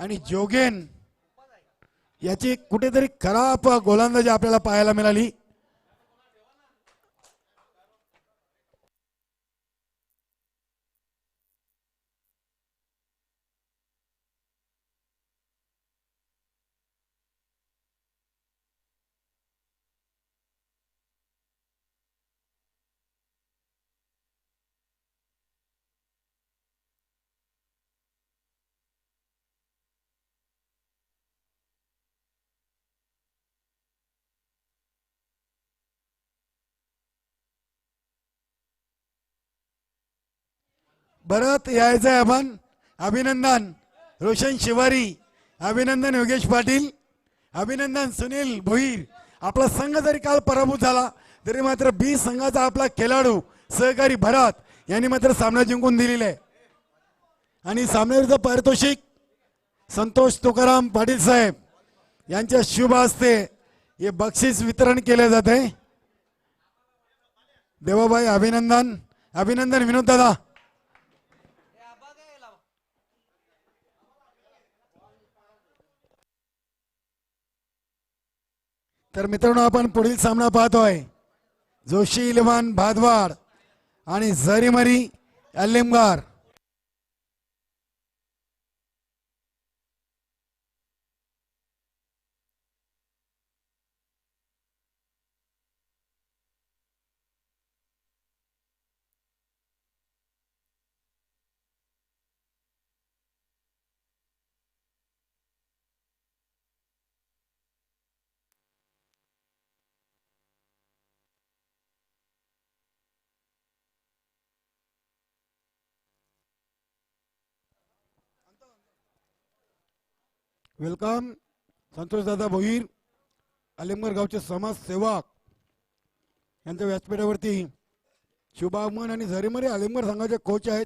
आणि जोगेन याची कुठेतरी खराब गोलंदाजी आपल्याला पाहायला मिळाली. परत यायचंय आपण. अभिनंदन रोशन शिवारी, अभिनंदन योगेश पाटील, अभिनंदन सुनील भोईर. आपला संघ जरी काल पराभूत झाला तरी मात्र बी संघाचा आपला खेळाडू सहकारी भरत यांनी मात्र सामना जिंकून दिलेला आहे. आणि सामन्याचं पारितोषिक संतोष तुकाराम पाटील साहेब यांच्या शुभ हस्ते हे बक्षीस वितरण केले जाते. देवाबाई अभिनंदन. अभिनंदन विनोद दादा. तर मित्रांनो आपण पुढील सामना पाहतोय. जोशी इलेव्हन भादवाड आणि झरीमरी अल्लिमगार. वेलकम संतोष दादा भोईर, अलिमगर गावचे समाजसेवक यांच्या व्यासपीठावरती शुभागमन. आणि झरीमरी अलिमगर संघाचे कोच आहेत.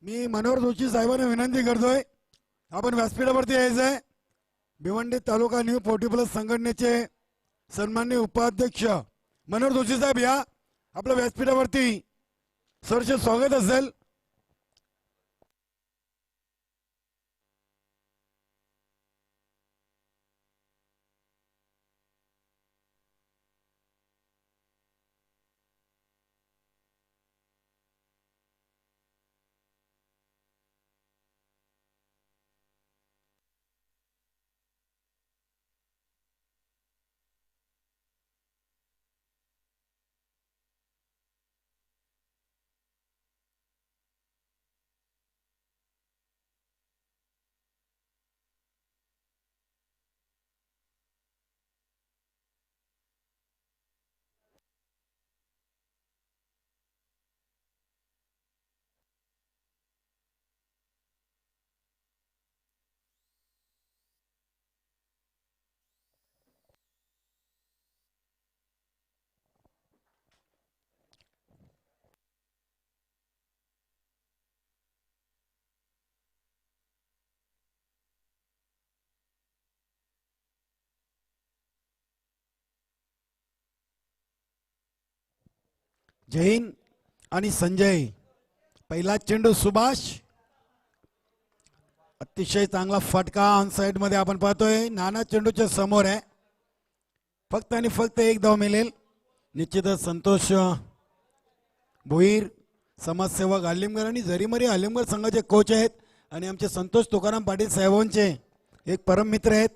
मी मनोहर जोशी साहेबांना विनंती करतोय आपण व्यासपीठावरती यायचंय. भिवंडी तालुका न्यू 40+ संघटनेचे सन्माननीय उपाध्यक्ष मनोहर जोशी साहेब या आपल्या व्यासपीठावरती. सरचे स्वागत असेल. जैन आणि संजय. पहिला चेंडू सुभाष, अतिशय चांगला फटका ऑन साइड मध्ये आपण पाहतोय. नाना चेंडूच्या समोर आहे. फक्त आणि फक्त एक धाव मिळेल. निश्चितच संतोष भोईर समाजसेवक अलिमगर आणि झरीमरी अलिमगर संघाचे कोच आहेत आणि आमचे संतोष तुकाराम पाटील साहेबांचे एक परम मित्र आहेत.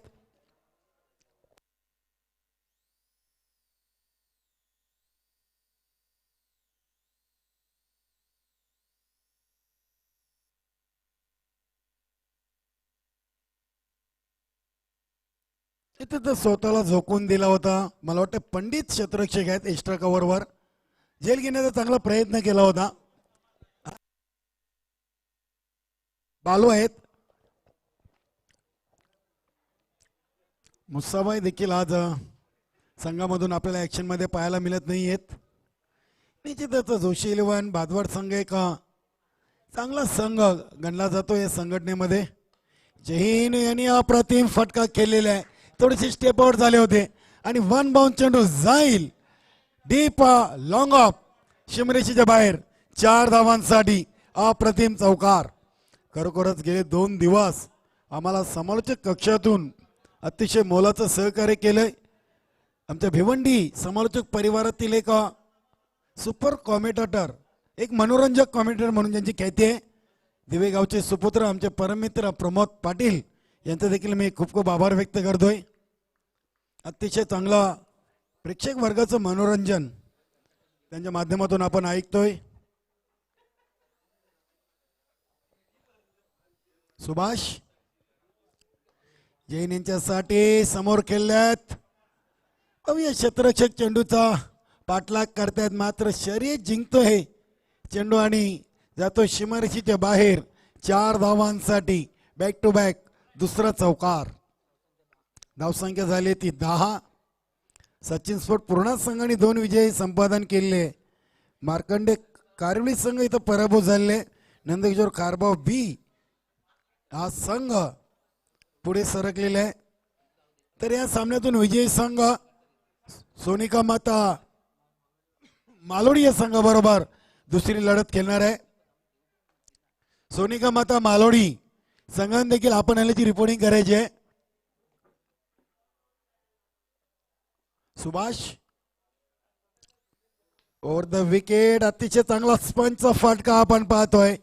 इथे तर स्वतःला झोकून दिला होता. मला वाटतं पंडित क्षेत्ररक्षक आहेत एक्स्ट्रा कव्हरवर झेल घेण्याचा चांगला प्रयत्न केला होता. बालू आहेत. मुसाबाई देखील आज संघामधून आपल्याला ऍक्शन मध्ये पाहायला मिळत नाही आहेत. निश्चितच जोशी 11 भादवड संघ एक चांगला संघ गणला जातो या संघटनेमध्ये. जहीन यांनी अप्रतिम फटका खेळलेला आहे. थोडेसे स्टेप आउट झाले होते आणि वन बाउंड चेंडू जाईल डीप लॉंग ऑफ शिमरेशीच्या बाहेर 4 धावांसाठी अप्रतिम चौकार. खरोखरच गेले 2 दिवस आम्हाला समालोचक कक्षातून अतिशय मोलाचं सहकार्य केलंय. आमच्या भिवंडी समालोचक परिवारातील एक सुपर कॉमेंटेटर, एक मनोरंजक कॉमेंटेटर म्हणून ज्यांची ख्याती आहे, दिवे गावचे सुपुत्र आमचे परममित्र प्रमोद पाटील यांचं देखील मी खूप खूप आभार व्यक्त करतोय. अतिशय चांगला प्रेक्षक वर्गाचं मनोरंजन त्यांच्या माध्यमातून आपण ऐकतोय. सुभाष जैन यांच्यासाठी समोर खेळल्यात. या क्षेत्ररक्षक चेंडूचा पाठलाग करतायत, मात्र शर्यत जिंकतोय चेंडू आणि जातो सीमारेषेच्या बाहेर 4 धावांसाठी बॅक टू बॅक दुसरा चौकार. धावसंख्या झाली ती 10. सचिन स्पोर्ट पूर्णा संघाने 2 विजय संपादन केले. मार्कंडे कारवली संघ इथं पराभूत झाले. नंदकिशोर कारभाव बी हा संघ पुढे सरकलेला आहे. तर या सामन्यातून विजयी संघ सोनिका माता मालोडी या संघाबरोबर दुसरी लढत खेळणार आहे. सोनिका माता मालोडी संघाने देखील आपण याची रिपोर्टिंग करायची आहे. Subhash over the wicket. अतिशय चांगला स्पंचचा फटका आपण पाहतोय.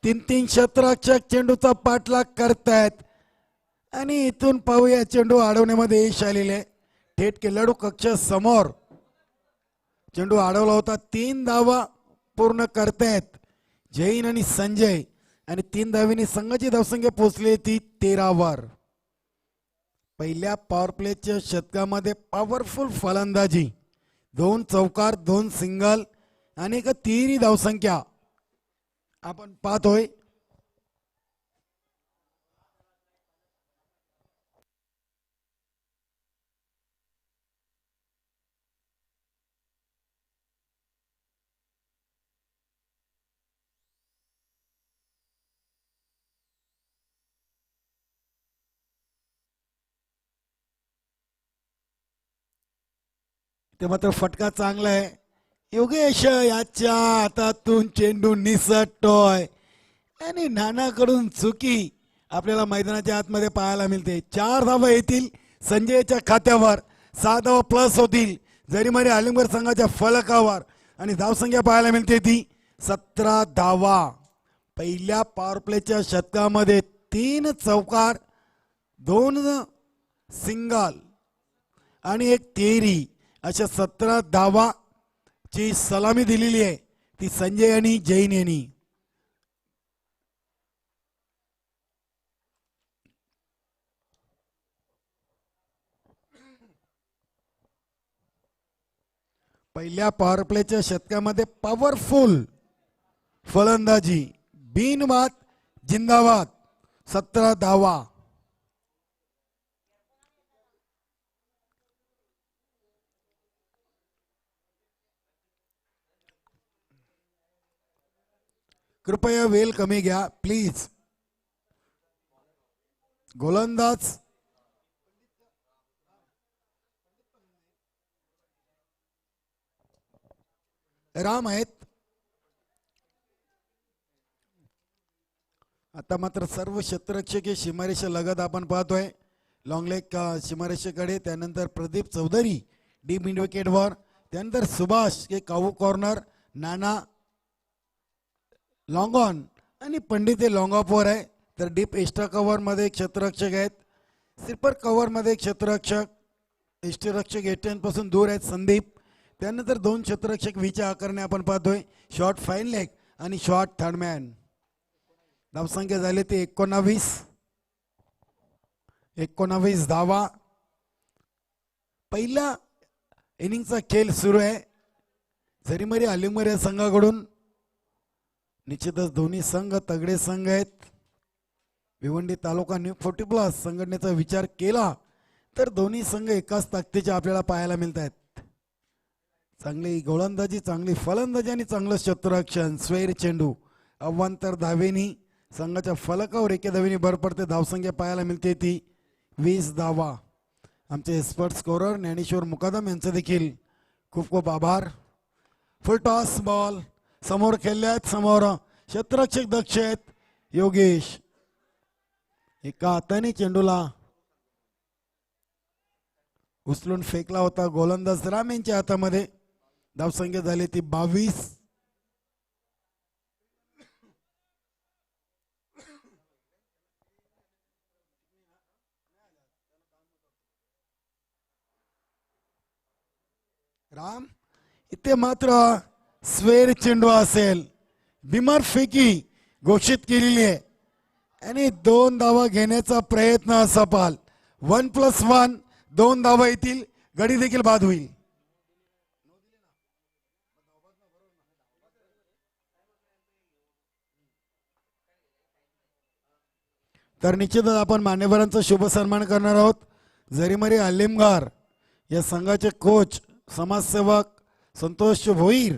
3 क्षेत्ररक्षक चेंडूचा पाठलाग करतायत आणि इथून पाहूया चेंडू अडवण्यामध्ये यश आलेले आहे. थेट खेळाडू कक्ष समोर चेंडू अडवला होता. 3 धावा पूर्ण करतायत जैन आणि संजय आणि 3 धावींनी संघाची धावसंख्या पोहोचली ती 13 वर. पहिल्या पॉवर प्लेच्या शतकामध्ये पॉवरफुल फलंदाजी, 2 चौकार, 2 सिंगल आणि एक तिहेरी धावसंख्या आपण पाहतोय. ते मात्र फटका चांगला आहे. योगेश याच्या हातातून चेंडू निसटतोय आणि नानाकडून चुकी आपल्याला मैदानाच्या आतमध्ये पाहायला मिळते. 4 धावा येतील संजयच्या खात्यावर, 6 धावा प्लस होतील जरीमारी आलिमगड संघाच्या फलकावर आणि धावसंख्या पाहायला मिळते ती 17 धावा. पहिल्या पॉवर प्लेच्या शतकामध्ये 3 चौकार, 2 सिंगल आणि एक तिहेरी अशा 17 धावा ची सलामी दिलेली आहे ती संजय आणि जैन यांनी. पहिल्या पॉवर प्लेच्या शतकामध्ये पॉवरफुल फलंदाजी, बिनबाद जिंदाबाद, 17 धावा. कृपया वेल कमी घ्या प्लीज. गोलंदाज राम आहेत. आता मात्र सर्व क्षेत्ररक्षक हे सीमारेषा लगत आपण पाहतोय. लॉंग लेग सीमारेषेकडे, त्यानंतर प्रदीप चौधरी डीप मिड विकेटवर, त्यानंतर सुभाष हे कावू कॉर्नर, नाना लॉंग ऑन आणि पंडित हे लॉंग ऑफवर आहे. तर डीप एक्स्ट्रा कव्हर मध्ये क्षेत्ररक्षक आहेत. स्लीपर कव्हर मध्ये क्षेत्ररक्षक, यष्टीरक्षक एटीएन पासून दूर आहेत संदीप. त्यानंतर 2 क्षेत्ररक्षक विच्या आकारने आपण पाहतोय, शॉर्ट फाईन लेग आणि शॉर्ट थर्डमॅन. धावसंख्या झाली ती 19 धावा. पहिल्या इनिंगचा खेळ सुरू आहे. झरीमरी आलिमर या संघाकडून. निश्चितच दोन्ही संघ तगडे संघ आहेत. भिवंडी तालुका न्यू 40+ संघटनेचा विचार केला तर दोन्ही संघ एकाच ताकदीचे आपल्याला पाहायला मिळत आहेत. चांगली गोलंदाजी, चांगली फलंदाजी आणि चांगलं शत्रुरक्षण. स्वेर चेंडू अवांतर धावेनी संघाच्या फलकावर एके धावेनी भर पडते. धावसंख्या पाहायला मिळते ती 20 धावा. आमचे एक्सपर्ट स्कोरर ज्ञानेश्वर मुकादम यांचे देखील खूप खूप आभार. फुल टॉस बॉल समोर खेळल्यात. समोर क्षेत्ररक्षक दक्ष आहेत योगेश. एका हाताने चेंडूला उचलून फेकला होता. गोलंदाज राम यांच्या हातामध्ये. धावसंख्या झाली ती 22. राम इथे मात्र स्वेर चेंडू असेल. बिमार फेकी घोषित केलेली आहे आणि 2 धावा घेण्याचा प्रयत्न सफल. 1+1 2 धावा येतील. गडी देखील बाद होईल. तर निश्चितच आपण मान्यवरांचा शुभ सन्मान करणार आहोत. झरीमरी आलिमगार या संघाचे कोच समाजसेवक संतोष भोईर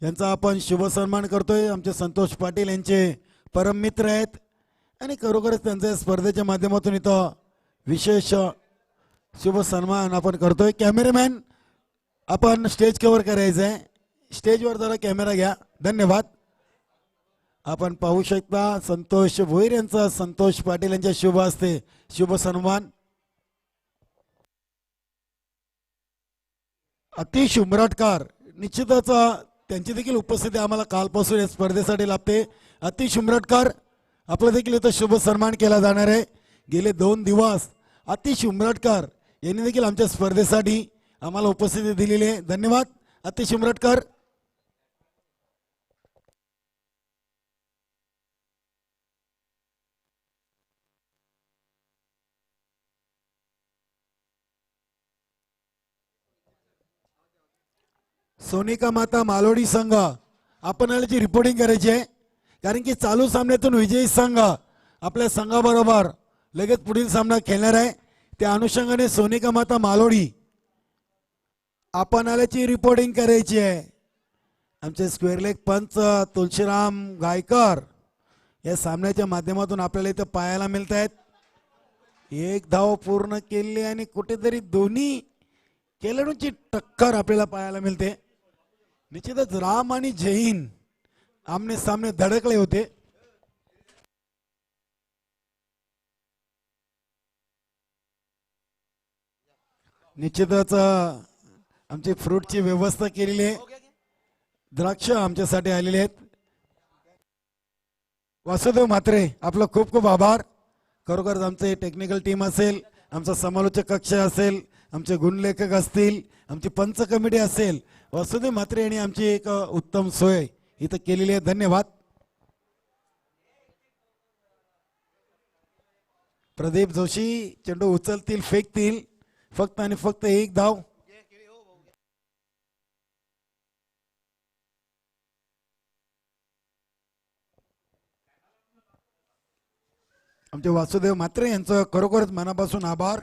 यांचा आपण शुभ सन्मान करतोय. आमचे संतोष पाटील यांचे परम मित्र आहेत आणि खरोखरच त्यांच्या स्पर्धेच्या माध्यमातून इथं विशेष शुभ सन्मान आपण करतोय. कॅमेरामॅन आपण स्टेज कव्हर करायचं आहे. स्टेजवर जरा कॅमेरा घ्या. धन्यवाद. आपण पाहू शकता संतोष भोईर यांचा संतोष पाटील यांच्या शुभ हस्ते शुभ सन्मान. अतिश उमराटकार. निश्चितच त्यांची देखील उपस्थिती आम्हाला कालपासून या स्पर्धेसाठी लाभते. अतिश उमराटकार आपला देखील इथं शुभ सन्मान केला जाणार आहे. गेले 2 दिवस अतिश उमराटकर यांनी देखील आमच्या स्पर्धेसाठी आम्हाला उपस्थिती दिलेली आहे. धन्यवाद अतिश उमराटकर. सोनिका माता मालोडी संघ आपणाला जी रिपोर्टिंग करायची आहे कारण की चालू सामन्यातून विजयी संघ आपल्या संघाबरोबर लगेच पुढील सामना खेळणार आहे. त्या अनुषंगाने सोनिका माता मालोडी आपणालाची रिपोर्टिंग करायची आहे. आमचे स्क्वेअर लेग पंच तुलसीराम गायकर या सामन्याच्या माध्यमातून आपल्याला इथं पाहायला मिळत आहेत. 1 धाव पूर्ण केली आणि कुठेतरी दोन्ही खेळाडूंची टक्कर आपल्याला पाहायला मिळते. निश्चितच राम आणि जैन आमने सामने धडकले होते. निश्चितच आमची फ्रूटची व्यवस्था केलेली आहे. द्राक्ष आमच्यासाठी आलेले आहेत. वासुदेव म्हात्रे आपलं खूप खूप आभार. खरोखर आमचे टेक्निकल टीम असेल, आमचा समालोचक कक्ष असेल, आमचे गुणलेखक असतील, आमची पंच कमिटी असेल, वासुदेव म्हात्रे यांनी आमची एक उत्तम सोय इथं केलेली आहे. धन्यवाद. प्रदीप जोशी चेंडू उचलतील, फेकतील. फक्त आणि फक्त 1 धाव. आमचे वासुदेव म्हात्रे यांचं खरोखरच मनापासून आभार.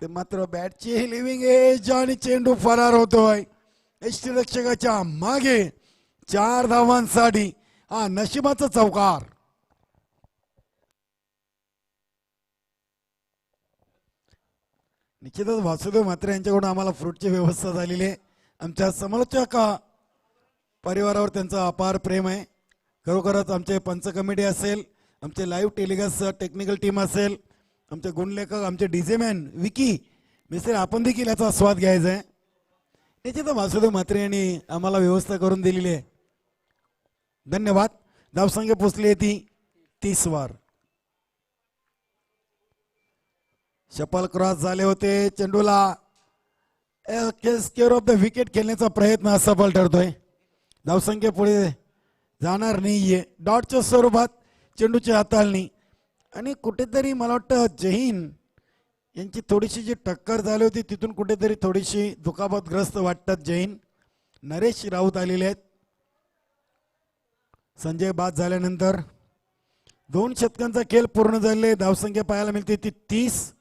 ते मात्र बॅटची लिव्हिंग एज आणि चेंडू फरार होतोय. यष्टीरक्षकाच्या मागे 4 धावांसाठी हा नशिबाचा चौकार. निश्चितच वासुदेव म्हात्रे यांच्याकडून आम्हाला फ्रूटची व्यवस्था झालेली आहे. आमच्या समालोचक परिवारावर त्यांचं अपार प्रेम आहे. खरोखरच आमचे पंच कमिटी असेल, आमचे लाईव्ह टेलिकास्ट टेक्निकल टीम असेल, आमचे गुणलेखक, आमचे डीजे मॅन विकी मिस्टर, आपण देखील याचा स्वाद घ्यायचा आहे. निश्चितच वासुदेव म्हात्रे यांनी आम्हाला व्यवस्था करून दिलेली आहे. धन्यवाद. धावसंख्या पोचली आहे ती 30 वर. शपल क्रॉस झाले होते. चेंडूला केअर ऑफ द विकेट खेळण्याचा प्रयत्न असफल ठरतोय. धावसंख्या पुढे जाणार नाहीये. डॉटच्या स्वरूपात चेंडूची हाताळणी आणि कुठेतरी मला वाटतं जहीन यांची थोडीशी जी टक्कर झाली होती तिथून कुठेतरी थोडीशी दुखापतग्रस्त वाटतात जैन. नरेश राऊत आलेले आहेत. संजय बाद झाल्यानंतर 2 षटकांचा खेळ पूर्ण झाले. धावसंख्या पाहायला मिळते ती 30.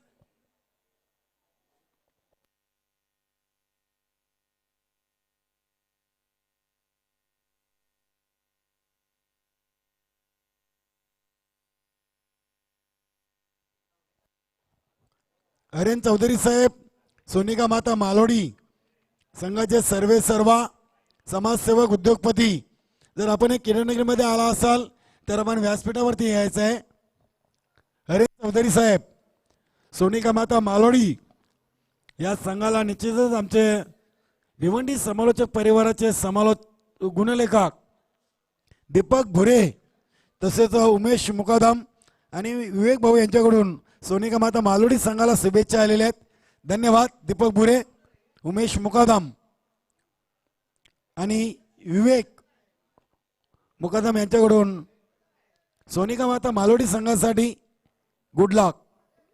हरेन चौधरी साहेब, सोनिका माता मालोडी संघाचे सर्वे सर्वा समाजसेवक उद्योगपती, जर आपण किरणनगरीमध्ये आला असाल तर आपण व्यासपीठावरती यायचं आहे. हरेन चौधरी साहेब, सोनिका माता मालोडी या संघाला निश्चितच आमचे भिवंडी समालोचक परिवाराचे गुणलेखक दीपक भुरे तसेच उमेश मुकादम आणि विवेक भाऊ यांच्याकडून सोनिका माता मालोडी संघाला शुभेच्छा आलेल्या आहेत. धन्यवाद दीपक भुरे, उमेश मुकादम आणि विवेक मुकादम यांच्याकडून सोनिका माता मालोडी संघासाठी गुड लक.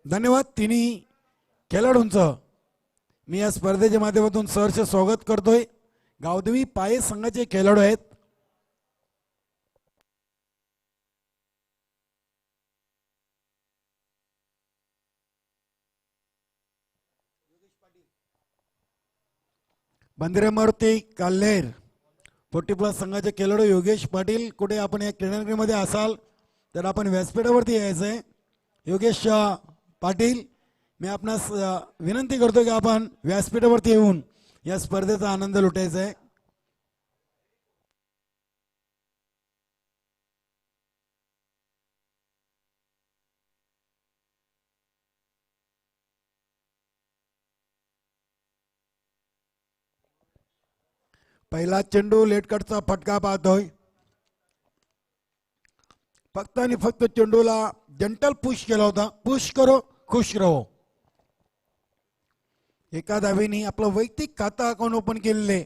धन्यवाद तिन्ही खेळाडूंचं मी या स्पर्धेच्या माध्यमातून सहर्ष स्वागत करतोय. गावदेवी पाये संघाचे खेळाडू आहेत. बंदिरेमारुती काल्हेर 40+ संघाचे खेळाडू योगेश पाटील, कुठे आपण या क्रीडांगणामध्ये असाल तर आपण व्यासपीठावरती यायचंय. योगेश पाटील, मी आपणास विनंती करतो की आपण व्यासपीठावरती येऊन या स्पर्धेचा आनंद लुटायचा आहे. पहिला चेंडू लेटकटचा फटका पाहतोय. फक्त आणि फक्त चेंडूला जंटल पुश केला होता. पुश करो खुश रहो. एका धावेने आपलं वैयक्तिक खाता अकाउंट ओपन केलेले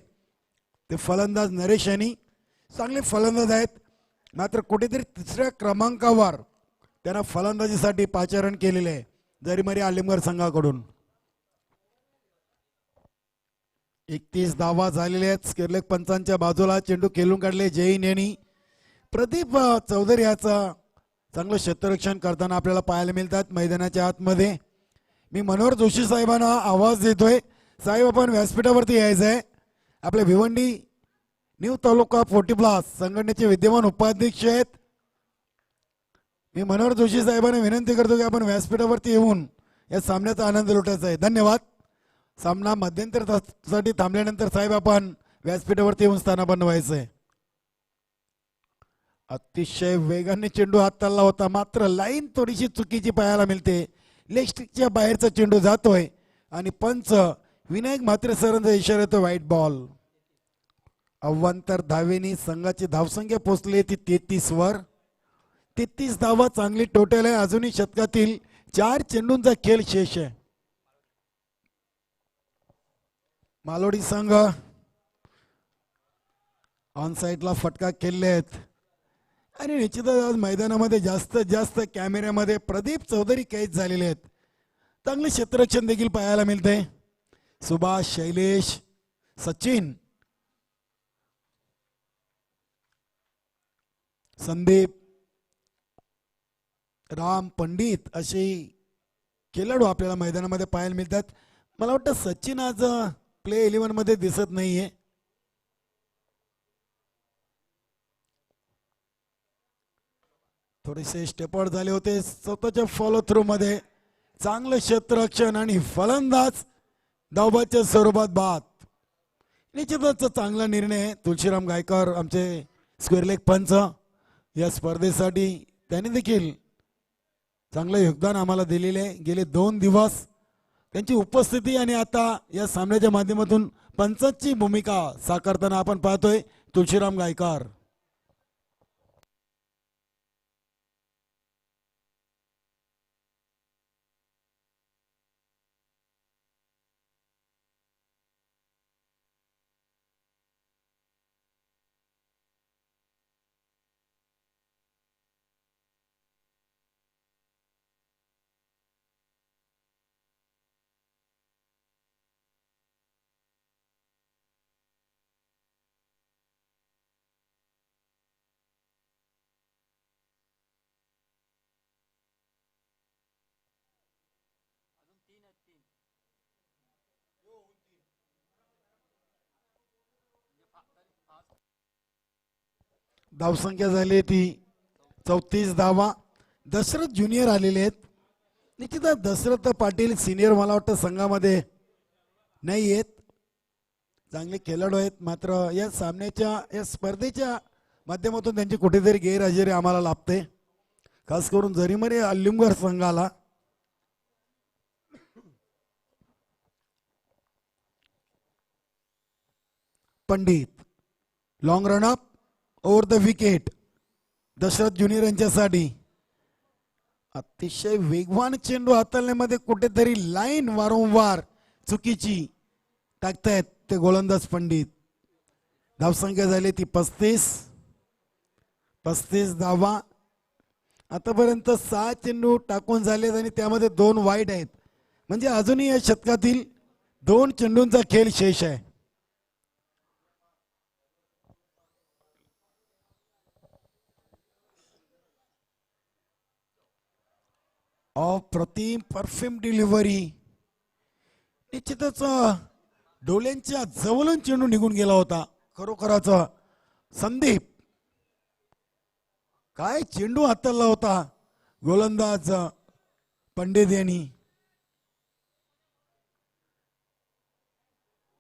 ते फलंदाज नरेश यांनी. चांगले फलंदाज आहेत, मात्र कुठेतरी 3ऱ्या क्रमांकावर त्यांना फलंदाजीसाठी पाचारण केलेले आहे जरीमरी आलिमगड संघाकडून. 31 धावा झालेल्या आहेत. स्केरलेक पंचांच्या बाजूला चेंडू खेळून काढले जैन यांनी. प्रदीप चौधरी याचा चांगलं क्षेत्ररक्षण करताना आपल्याला पाहायला मिळतात मैदानाच्या आतमध्ये. मी मनोहर जोशी साहेबांना आवाज देतोय, साहेब आपण व्यासपीठावरती यायचं आहे. आपले भिवंडी न्यू तालुका 40+ संघटनेचे विद्यमान उपाध्यक्ष आहेत. मी मनोहर जोशी साहेबांना विनंती करतो की आपण व्यासपीठावरती येऊन या सामन्याचा आनंद लुटायचा आहे. धन्यवाद. सामना मध्यंतरासाठी थांबल्यानंतर साहेब आपण व्यासपीठावरती येऊन स्थानापन्न व्हायचं आहे. अतिशय वेगाने चेंडू हात चालला होता, मात्र लाईन थोडीशी चुकीची पाहायला मिळते. लेग स्टिकच्या बाहेरचा चेंडू जातोय आणि पंच विनायक म्हात्रे सरांचा इशारा येतो व्हाईट बॉल. अव्वांतर धावेनी संघाची धावसंख्या पोहोचली ती 33 वर. 33 धावा चांगली टोटल आहे. अजूनही शतकातील 4 चेंडूंचा खेळ शेष आहे. मालोडी संघ ऑन साइडला फटका खेळले आहेत आणि निश्चितच आज मैदानामध्ये जास्तीत जास्त कॅमेऱ्यामध्ये प्रदीप चौधरी कैद झालेले आहेत. चांगले क्षेत्ररक्षण देखील पाहायला मिळते. सुभाष, शैलेश, सचिन, संदीप, राम, पंडित असे खेळाडू आपल्याला मैदानामध्ये पाहायला मिळतात. मला वाटतं सचिन आज प्ले 11 मध्ये दिसत नाहीये. थोडेसे स्टेपआउट झाले होते स्वतःच्या फॉलो थ्रू मध्ये. चांगलं क्षेत्ररक्षण आणि फलंदाज धावबाच्या स्वरूपात बाद. निश्चितच चांगला निर्णय तुळशीराम गायकर आमचे स्क्वेअर लेग पंच या स्पर्धेसाठी त्यांनी देखील चांगलं योगदान आम्हाला दिलेले. गेले 2 दिवस त्यांची उपस्थिती आणि आता या सामन्याच्या माध्यमातून पंचाची भूमिका साकारताना आपण पाहतोय तुळशीराम गायकर. धावसंख्या झाली ती 34 धावा. दशरथ ज्युनियर आलेले आहेत. निश्चितच दशरथ पाटील सिनियर मला वाटतं संघामध्ये नाही आहेत. चांगले खेळाडू आहेत, मात्र या सामन्याच्या या स्पर्धेच्या माध्यमातून त्यांची कुठेतरी गैरहजेरी आम्हाला लाभते, खास करून जरीमरे अल्युमगर संघाला. Pandit long run up over the wicket Dashrath junior यांच्यासाठी. अतिशय वेगवान चेंडू हाताळण्यामध्ये कुठेतरी लाईन वारंवार चुकीची टाकतायत ते गोलंदाज पंडित. धावसंख्या झाली ती 35 धावा. आतापर्यंत 6 चेंडू टाकून झालेत आणि त्यामध्ये 2 वाईड आहेत. म्हणजे अजूनही या शतकातील 2 चेंडूंचा खेळ शेष आहे. अप्रतिम परफ्यूम डिलिव्हरी. निश्चितच डोळ्यांच्या जवळून चेंडू निघून गेला होता. खरोखरच संदीप काय चेंडू हाताळला होता गोलंदाज पंडित यांनी.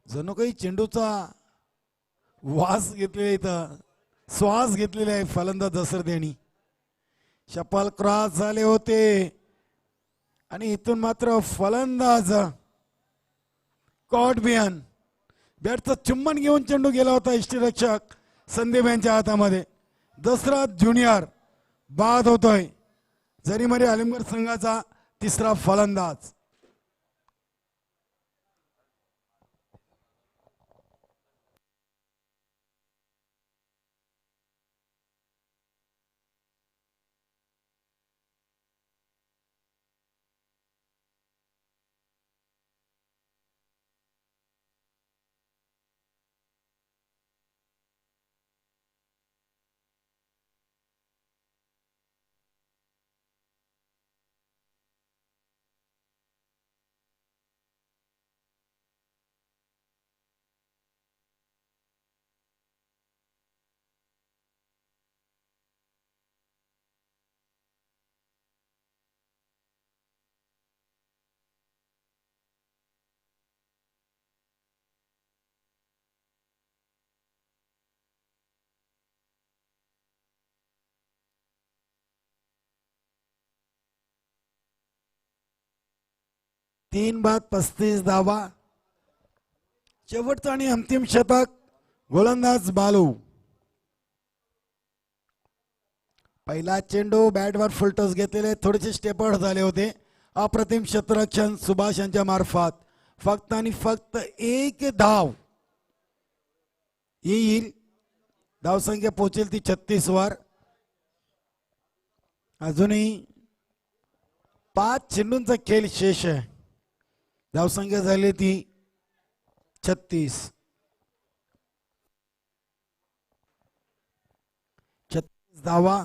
जणू काही चेंडूचा वास घेतलेला इथं श्वास घेतलेला आहे फलंदाज दशरथ यांनी. शपल क्रॉस झाले होते आणि इथून मात्र फलंदाज कॉट बियन बॅटचं चुंबन घेऊन चेंडू गेला होता यष्टीरक्षक संदीप यांच्या हातामध्ये. दशरथ ज्युनियर बाद होतोय. जरीमरे अलिमगड संघाचा तिसरा फलंदाज. तीन बाद 35 धावा. शेवटचा आणि अंतिम शतक गोलंदाज बालू. पहिला चेंडू बॅटवर फुलटॉस घेतलेले थोडेसे स्टेपआउट झाले होते. अप्रतिम क्षेत्ररक्षण सुभाष यांच्या मार्फत फक्त आणि फक्त 1 धाव येईल. धावसंख्या पोहोचेल ती 36 वर. अजूनही 5 चेंडूंचा खेळ शेष आहे. धावसंख्या झाली ती 36 धावा.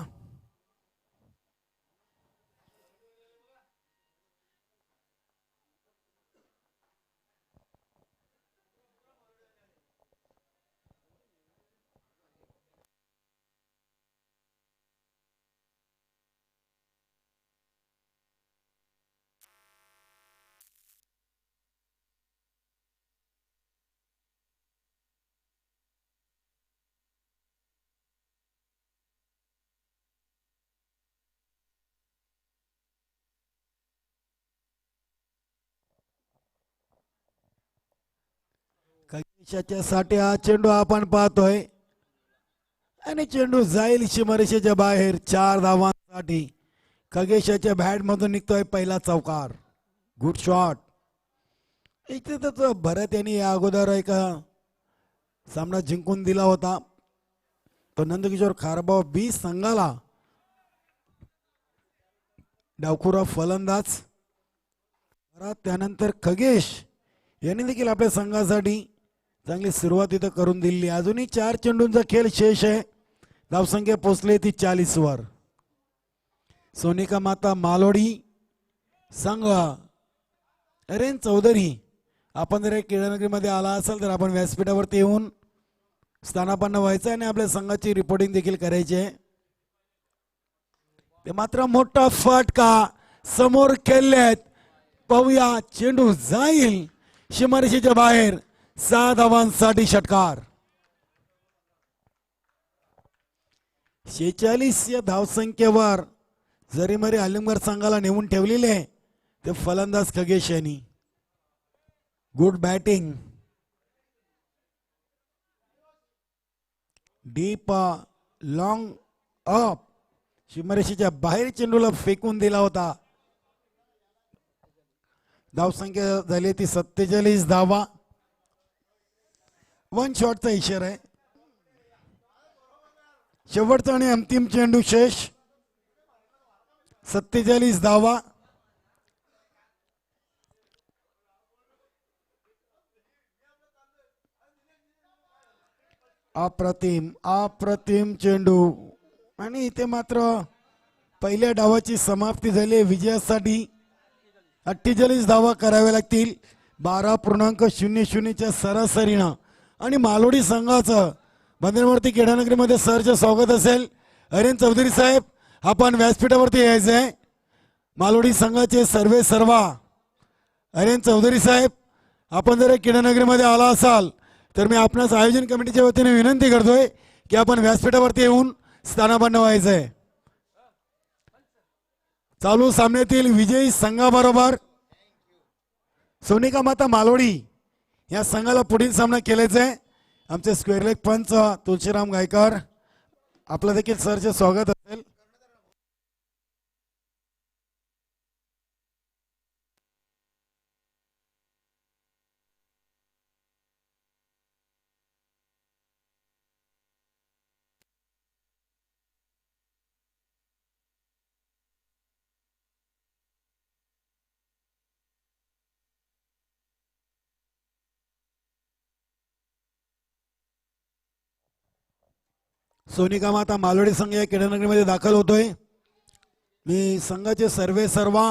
खगेशाच्या साठी हा चेंडू आपण पाहतोय आणि चेंडू जाईल सीमारेषेच्या बाहेर. 4 धावांसाठी खगेशाच्या बॅट मधून निघतोय पहिला चौकार. Good shot. इथे तर भरत यांनी या अगोदर एक सामना जिंकून दिला होता. तो नंदकिशोर खारबाव बी संघाला डावखुरा फलंदाज. त्यानंतर खगेश यांनी देखील आपल्या संघासाठी चांगली सुरुवात इथं करून दिली. अजूनही 4 चेंडूंचा खेळ शेष आहे. धावसंख्या पोहोचली ती 40 वर. सोनिका माता मालोडी संघ अरेन चौधरी, आपण जर क्रीडानगरीमध्ये आला असाल तर आपण व्यासपीठावरती येऊन स्थानापन्न व्हायचं आणि आपल्या संघाची रिपोर्टिंग देखील करायची आहे. ते मात्र मोठा फटका समोर खेळलेत. पाहूया चेंडू जाईल सीमारेषेच्या बाहेर. 6 धावांसाठी षटकार. 46 या धावसंख्येवर जरी मरी आलिमगड संघाला नेऊन ठेवलेले ते फलंदाज खगेश यांनी. Good batting. Deep long up सीमारेषेच्या बाहेर चेंडूला फेकून दिला होता. धावसंख्या झाली ती 47 धावा. 1 शॉटचा इशारा आहे. शेवटचा आणि अंतिम चेंडू शेष. 47 धावा. अप्रतिम चेंडू आणि इथे मात्र पहिल्या डावाची समाप्ती झाली. विजयासाठी 48 धावा कराव्या लागतील 12.00च्या सरासरीनं. आणि मालोडी संघाचं बंदरवरती केडानगरीमध्ये सरचे स्वागत असेल. हरेन चौधरी साहेब आपण व्यासपीठावरती यायचं आहे. मालोडी संघाचे सर्वे सर्वा हरेन चौधरी साहेब आपण जर केडानगरीमध्ये आला असाल तर मी आपणास आयोजन कमिटीच्या वतीने विनंती करतोय की आपण व्यासपीठावरती येऊन स्थानापन्न व्हायचं आहे. चालू सामन्यातील विजयी संघाबरोबर सोनिका माता मालोडी या संघाला पुढील सामना खेळायचा आहे. आमचे स्क्वेअर लेग पंच तुळशीराम गायकर आपलं देखील सरचे स्वागत असेल. सोनिका माता मालोडी संघ या केडानगरीमध्ये दाखल होतोय. मी संघाचे सर्वे सर्वा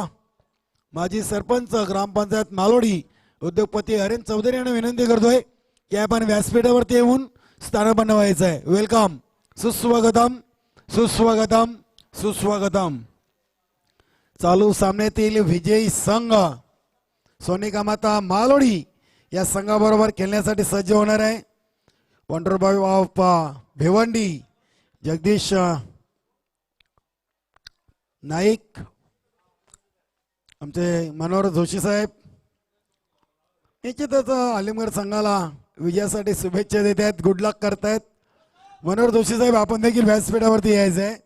माजी सरपंच ग्रामपंचायत मालोडी उद्योगपती हरेन चौधरी यांना विनंती करतोय की आपण व्यासपीठावरती येऊन स्थानापन्न व्हायचं आहे. वेलकम. सुस्वागतम सुस्वागतम सुस्वागतम. चालू सामन्यातील विजयी संघ सोनिका माता मालोडी या संघाबरोबर खेळण्यासाठी सज्ज होणार आहे. Wonder boy of Bhiwandi Jagdish Naik आमचे मनोहर जोशी साहेब निश्चितच आलिमगड संघाला विजयासाठी शुभेच्छा देत आहेत. गुड लक करतायत. मनोहर जोशी साहेब आपण देखील व्यासपीठावरती यायचं आहे.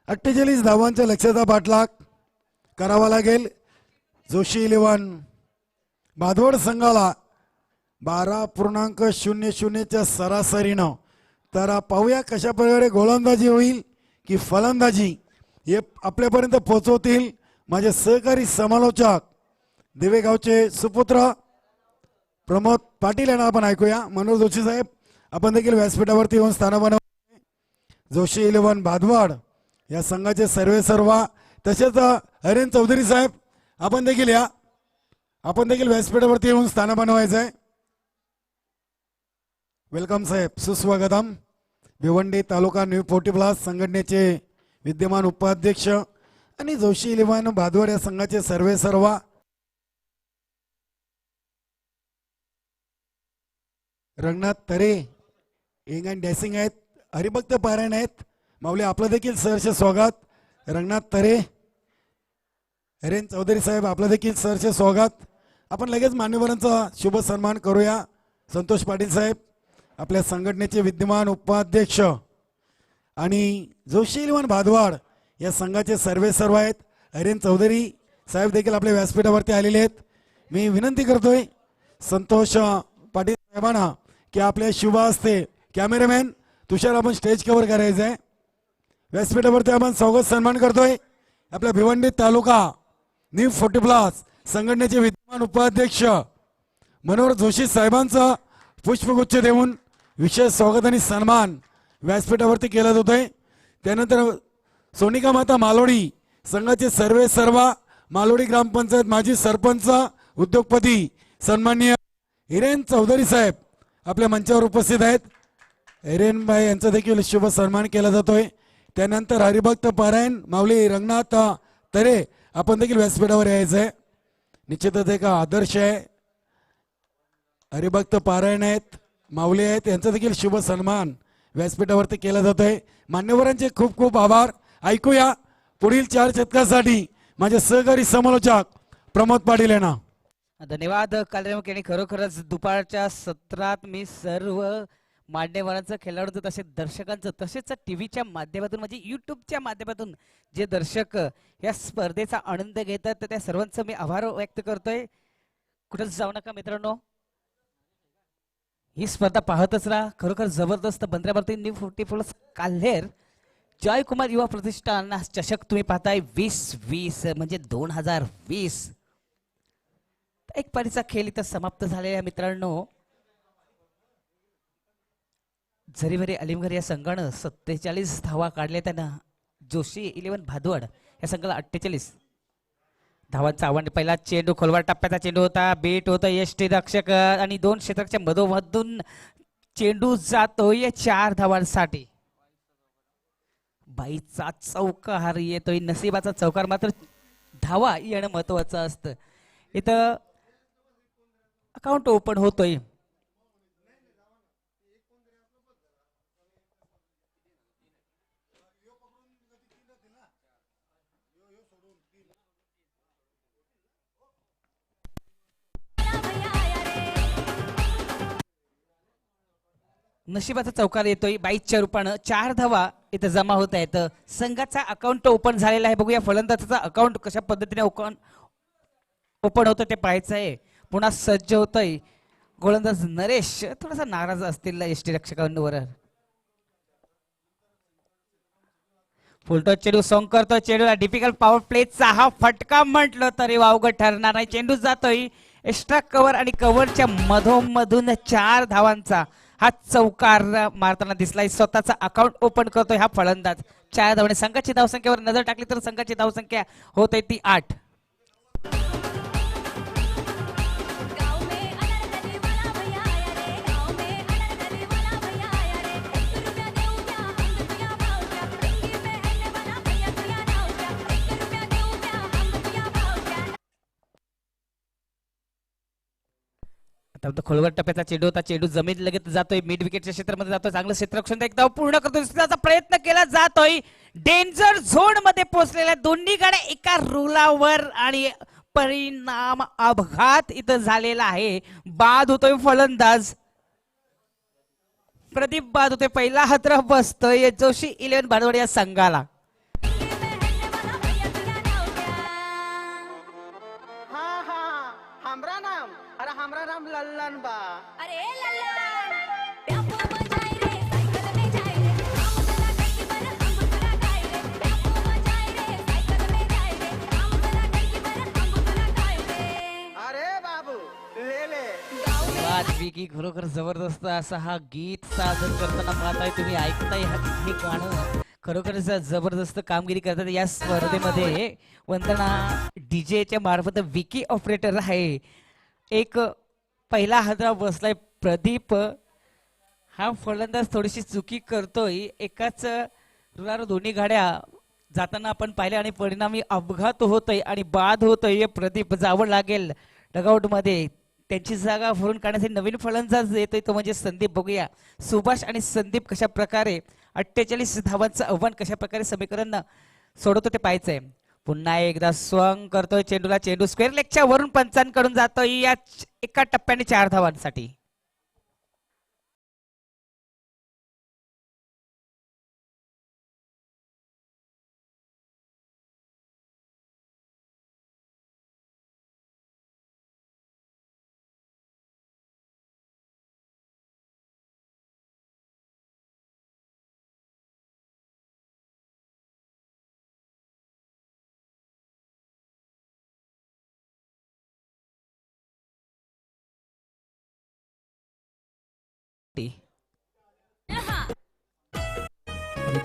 अठ्ठेचाळीस धावांच्या लक्ष्याचा पाठलाग करावा लागेल. जोशी 11 भादवड संघाला 12.00च्या सरासरीनं. तर पाहूया कशा प्रकारे गोलंदाजी होईल की फलंदाजी हे आपल्यापर्यंत पोहोचवतील माझे सहकारी समालोचक देवेगावचे सुपुत्र प्रमोद पाटील यांना आपण ऐकूया. मनोहर जोशी साहेब आपण देखील व्यासपीठावरती येऊन स्थानापन्न. जोशी 11 भादवड या संघाचे सर्वे सर्वा तसेच हरेन चौधरी साहेब आपण देखील या. आपण देखील व्यासपीठावरती येऊन स्थानापन्न व्हायचं आहे. वेलकम साहेब. सुस्वागतम. भिवंडी तालुका न्यू 40+ संघटनेचे विद्यमान उपाध्यक्ष आणि जोशी 11 भादवड या संघाचे सर्वे सर्वा. रंगनाथ तरे इंग अँड डॅसिंग आहेत. हरिभक्त पारायण आहेत. माऊली आपलं देखील सरचे स्वागत. रंगनाथ तरे हरेन चौधरी साहेब आपलं देखील सरचे स्वागत. आपण लगेच मान्यवरांचा शुभ सन्मान करूया. संतोष पाटील साहेब आपल्या संघटनेचे विद्यमान उपाध्यक्ष आणि जोशी 11 भादवाड या संघाचे सर्वे सर्व आहेत. हरेन चौधरी साहेब देखील आपल्या व्यासपीठावरती आलेले आहेत. मी विनंती करतोय संतोष पाटील साहेबांना की आपल्या शुभ हस्ते कॅमेरामॅन तुषार आपण स्टेज कव्हर करायचं आहे. व्यासपीठावरती आपण स्वागत सन्मान करतोय आपल्या भिवंडी तालुका न्यू 40+ संघटनेचे विद्यमान उपाध्यक्ष मनोहर जोशी साहेबांचा पुष्पगुच्छ देऊन विशेष स्वागत आणि सन्मान व्यासपीठावरती केला जातोय. त्यानंतर सोनिका माता मालोडी संघाचे सर्वे सर्वा मालोडी ग्रामपंचायत माजी सरपंच उद्योगपती सन्माननीय हिरेन चौधरी साहेब आपल्या मंचावर उपस्थित आहेत. हिरेन भाई यांचा देखील शुभ सन्मान केला जातोय. त्यानंतर हरिभक्त पारायण माऊली रंगनाथ तरे आपण देखील व्यासपीठावर यायचं आहे. निश्चितच एक आदर्श आहे. हरिभक्त पारायण आहेत माऊली आहेत यांचा देखील शुभ सन्मान व्यासपीठावरती केला जातोय. मान्यवरांचे खूप खूप आभार. ऐकूया पुढील 4 षटकासाठी माझे सहकारी समालोचक प्रमोद पाटील यांना. धन्यवाद कालरेमुख यांनी. खरोखरच दुपारच्या सत्रात मी सर्व मान्यवरांचं, खेळाडूंचं, तसेच दर्शकांचं, तसेच टीव्हीच्या माध्यमातून म्हणजे युट्यूबच्या माध्यमातून जे दर्शक या स्पर्धेचा आनंद घेतात तर त्या सर्वांचं मी आभार व्यक्त करतोय. कुठंच जाऊ नका मित्रांनो, ही स्पर्धा पाहतच राहा. खरोखर जबरदस्त. 15 न्यू 44 काल्हेर जयकुमार युवा प्रतिष्ठान चषक तुम्ही पाहताय 2020 म्हणजे 2020. एक पारीचा खेळ इथं समाप्त झालेला मित्रांनो. झरीवरी अलिमघर या संघानं 47 धावा काढल्या. त्यांना जोशी 11 भादवड या संघाला 48 धावांचा आव्हान. पहिला चेंडू खोलवर टप्प्याचा चेंडू होता. बीट होतं यष्टी रक्षक आणि 2 क्षेत्राच्या मधोमधून चेंडू जातोय 4 धावांसाठी. बाईचा चौकार येतोय. नशिबाचा चौकार, मात्र धावा येणं महत्वाचं असतं. इथं अकाउंट ओपन होतोय. नशिबाचा चौकार येतोय. 22च्या रूपानं 4 धावा इथं जमा होत आहेत. संघाचा अकाउंट ओपन झालेला आहे. बघूया फलंदाजाचा अकाउंट कशा पद्धतीने ओपन होतं ते पाहायचं आहे. पुन्हा सज्ज होतोय गोलंदाज नरेश. थोडासा नाराज असतील यष्टी रक्षकांवर. फुलटॉस चेंडू सॉंग करतोय. चेंडूला डिफिकल्ट पॉवर प्लेचा हा फटका म्हटलं तरी वावगं ठरणार नाही. चेंडू जातोय एक्स्ट्रा कव्हर आणि कव्हरच्या मधोमधून 4 धावांचा हा चौकार मारताना दिसलाय. स्वतःचा अकाउंट ओपन करतोय हा फलंदाज. 4 धावणे. संघाची धावसंख्येवर नजर टाकली तर संघाची धावसंख्या होते ती 8. खोलवर टप्प्याचा चेंडू होता. चेंडू जमीन लगेच जातोय. मिड विकेटच्या क्षेत्रामध्ये जातोय. चांगलं क्षेत्ररक्षण एकदा पूर्ण करतोय. त्याचा प्रयत्न केला जातोय. डेंजर झोन मध्ये पोहोचलेल्या दोन्ही गाड्या एका रुलावर आणि परिणाम अपघात इथं झालेला आहे. बाद होतोय फलंदाज प्रदीप. बाद होतोय. पहिला हादरा बसतोय जोशी 11 भाडवड या संघाला. हमरा नाम लल्लन बा. अरे लल्लन प्यापो मजाय रे सायकल में जाय रे हम चला कई बर हम तुला गाय रे. प्यापो मजाय रे सायकल में जाय रे हम चला कई बर हम तुला गाय रे. अरे बाबू ले वाद विकी. खरोखर जबरदस्त असा हा गीत सादर करताना पाहताय तुम्ही, ऐकताय हे गाणं. खरोखरच जबरदस्त कामगिरी करतात या स्पर्धेमध्ये. वंदना डीजेच्या मार्फत विकी ऑपरेटर आहे. एक पहिला हादरा बसलाय प्रदीप. हा फलंदाज थोडीशी चुकी करतोय. एकाच रुलावर दोन्ही गाड्या जाताना आपण पाहिल्या आणि परिणामी अपघात होतोय आणि बाद होतोय. प्रदीप जावं लागेल डगआउट मध्ये. त्यांची जागा भरून काढण्यासाठी नवीन फलंदाज येतोय तो म्हणजे संदीप. बघूया सुभाष आणि संदीप कशा प्रकारे 48 धावांचं आव्हान कशा प्रकारे समीकरण सोडवतो ते पाहायचंय. पुन्हा एकदा स्वंग करतोय चेंडूला. चेंडू स्क्वेअर लेगच्या वरून पंचांकडून जातोय या एका टप्प्याने 4 धावांसाठी.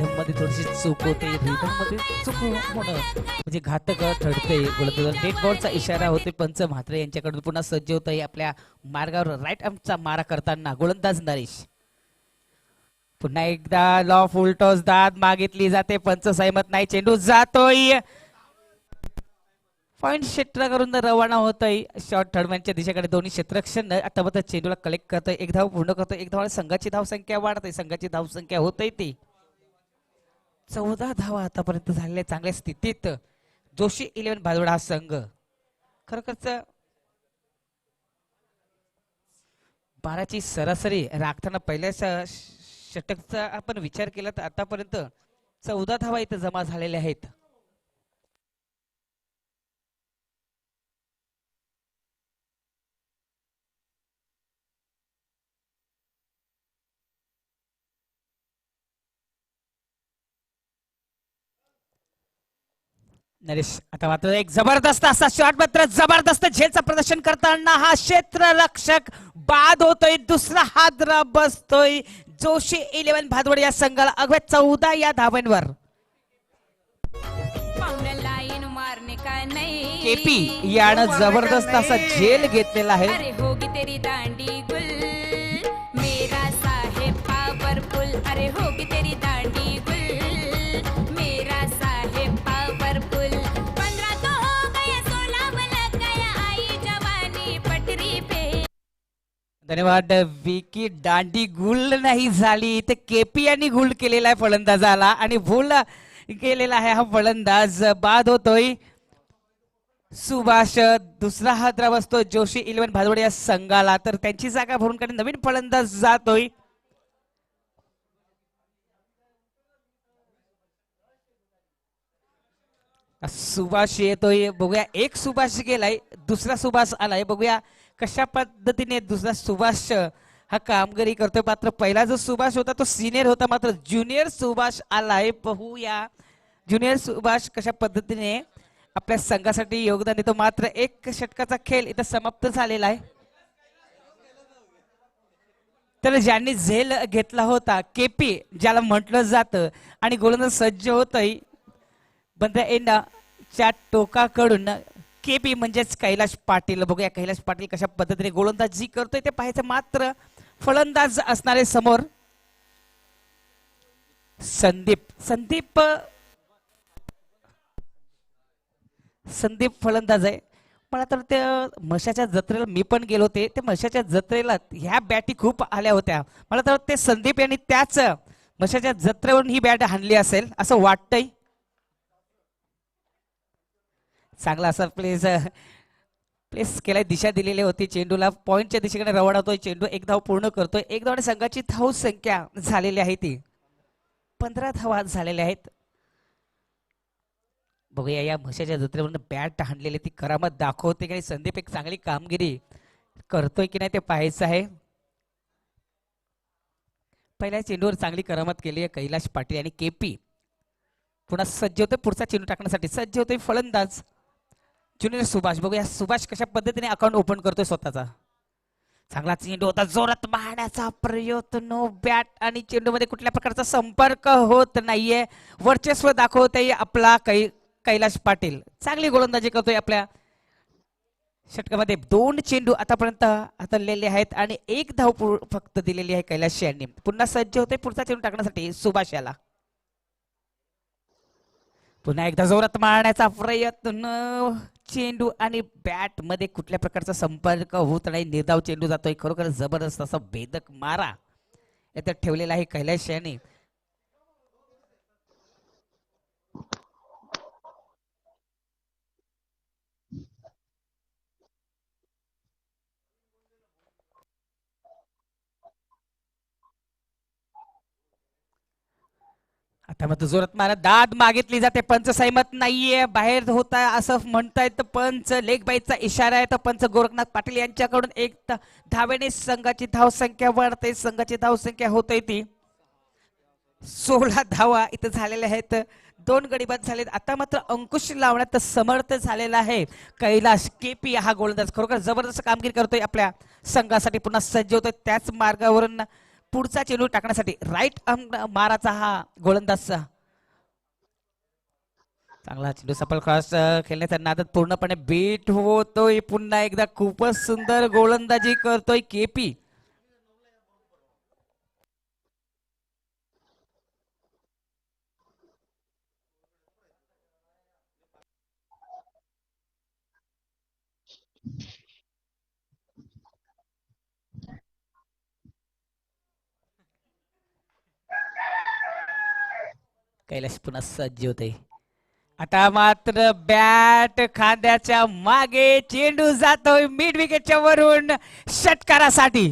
रिदम मध्ये थोडीशी चूक होते, रिदम मध्ये चूक होणं म्हणजे घातक ठरते. गोलंदाज डेड बॉलचा इशारा होते. पंच म्हात्रे यांच्याकडून पुन्हा सज्ज होत आहे आपल्या मार्गावर राईट आर्मचा मारा करताना गोलंदाज नरेश. पुन्हा एकदा लॉ फुल टॉस दाद मागितली जाते, पंच सहमत नाही, चेंडू जातोय पॉइंट क्षेत्राकडून रवाना होतोय शॉर्ट थर्डमॅनच्या दिशेकडे. दोन्ही क्षेत्ररक्षण आता मात्र चेंडूला कलेक्ट करतोय, एक धाव पूर्ण करतोय, एक धाव संघाची धावसंख्या वाढते, संघाची धावसंख्या होतय ती 14 धावा आतापर्यंत झालेल्या चांगल्या स्थितीत. जोशी 11 भादोड हा संघ खरोखरच 12ची सरासरी राखताना पहिल्या षटकचा आपण विचार केला तर आतापर्यंत 14 धावा इथं जमा झालेल्या आहेत. नरेश आता मात्र एक जबरदस्त असा शॉट, मात्र जबरदस्त झेलचं प्रदर्शन करताना हा क्षेत्ररक्षक बाद होतोय, दुसरा हादरा बसतोय. जोशी 11 भादवड या संघाला अगदी 14 या धावांवर. लाईन मारने का नहीं केपी यानं जबरदस्त असा झेल घेतलेला आहे. अरे होगी तेरी दांडी गुल मेरा साहेब पावरफुल, अरे होगी तेरी दांडी गुल मेरा साहेब पावरफुल. 15 तो हो गया 16 लग गया आई जवानी पटरी पे. धन्यवाद विकी. दांडी गुल नाही झाली तर केपी यांनी गुल केलेला आहे फलंदाजाला आणि भूल केलेला आहे हा फलंदाज. बाद होतोय सुभाष, दुसरा हादरा बसतो जोशी 11 भादवड या संघाला. तर त्यांची जागा भरून काढून नवीन फलंदाज जातोय. सुभाष येतोय, बघूया एक सुभाष गेलाय, दुसरा सुभाष आलाय. बघूया कशा पद्धतीने दुसरा सुभाष हा कामगिरी करतोय. मात्र पहिला जो सुभाष होता तो सिनियर होता, मात्र ज्युनियर सुभाष आलाय. पाहूया ज्युनियर सुभाष कशा पद्धतीने आपल्या संघासाठी योगदान देतो. मात्र एक षटकाचा खेळ इथं समाप्त झालेला आहे. तर ज्यांनी झेल घेतला होता केपी ज्याला म्हटलं जातं आणि गोलंदाज सज्ज होतय बंद एंडाच्या टोकाकडून केपी म्हणजेच कैलाश पाटील. बघूया कैलाश पाटील कशा पद्धतीने गोलंदाजी करतोय ते पाहायचं. मात्र फलंदाज असणारे समोर संदीप फलंदाज आहे. मला तर त्या म्हशाच्या जत्रेला मी पण गेलो होते, त्या म्हशाच्या जत्रेला ह्या बॅटी खूप आल्या होत्या. मला तर ते संदीप यांनी त्याच म्हशाच्या जत्रेवरून ही बॅट हाणली असेल असं वाटतंय. चांगला असा प्लेस केलाय, दिशा दिलेली होती चेंडूला. पॉइंटच्या दिशेकडे रवाना होतोय चेंडू, एक धाव पूर्ण करतोय. एक धावाने संघाची धाव संख्या झालेली आहे ती 15 धावा झालेल्या आहेत. बघूया या म्हशाच्या जत्रेवरून बॅट हाणलेली ती करामत दाखवते की संदीप एक चांगली कामगिरी करतोय की नाही ते पाहायचं आहे. पहिल्या चेंडूवर चांगली करामत केली आहे कैलाश पाटील आणि केपी पुन्हा सज्ज होते पुढचा चेंडू टाकण्यासाठी. सज्ज होते फलंदाज ज्युनियर सुभाष. बघूया सुभाष कशा पद्धतीने अकाउंट ओपन करतोय स्वतःचा. चांगला चेंडू होता, जोरात मारण्याचा प्रयत्न, बॅट आणि चेंडू मध्ये कुठल्या प्रकारचा संपर्क होत नाहीये. वर्चस्व दाखवतोय आपला कैलाश पाटील. चांगली गोलंदाजी करतोय आपल्या षटकामध्ये. 2 चेंडू आतापर्यंत हाताळलेले आहेत आणि एक धाव फक्त दिलेली आहे कैलाश यांनी. पुन्हा सज्ज होते पुढचा चेंडू टाकण्यासाठी सुभाष याला. पुन्हा एकदा जोरात मारण्याचा प्रयत्न, चेंडू आणि बॅट मध्ये कुठल्या प्रकारचा संपर्क होत नाही. निर्धाव चेंडू जातोय. खरोखर जबरदस्त असा भेदक मारा यात ठेवलेला आहे कैलाश यांनी. आता मग जोरात मारा, दाद मागितली जाते, पंच सहमत नाहीये, बाहेर होता असं म्हणतायत पंच. लेग बाईचा इशारा आहे तर पंच गोरखनाथ पाटील यांच्याकडून एक धावेने संघाची धावसंख्या वाढते. संघाची धावसंख्या होते ती 16 धावा इथं झालेल्या आहेत. 2 गडी बाद झालेत. आता मात्र अंकुश लावण्यात समर्थ झालेला आहे कैलाश. केपी हा गोलंदाज खरोखर जबरदस्त कामगिरी करतोय आपल्या संघासाठी. पुन्हा सज्ज होतोय त्याच मार्गावरून पुढचा चेंडू टाकण्यासाठी राईट माराचा हा गोलंदाजचा चांगला चेंडू सफल क्रॉस खेळण्याच्या नादात पूर्णपणे बीट होतोय. पुन्हा एकदा खूपच सुंदर गोलंदाजी करतोय केपी. कैलाश पुन्हा सज्ज होते. आता मात्र बॅट खांद्याच्या मागे चेंडू जातोय मिड विकेटच्या वरून षटकारासाठी.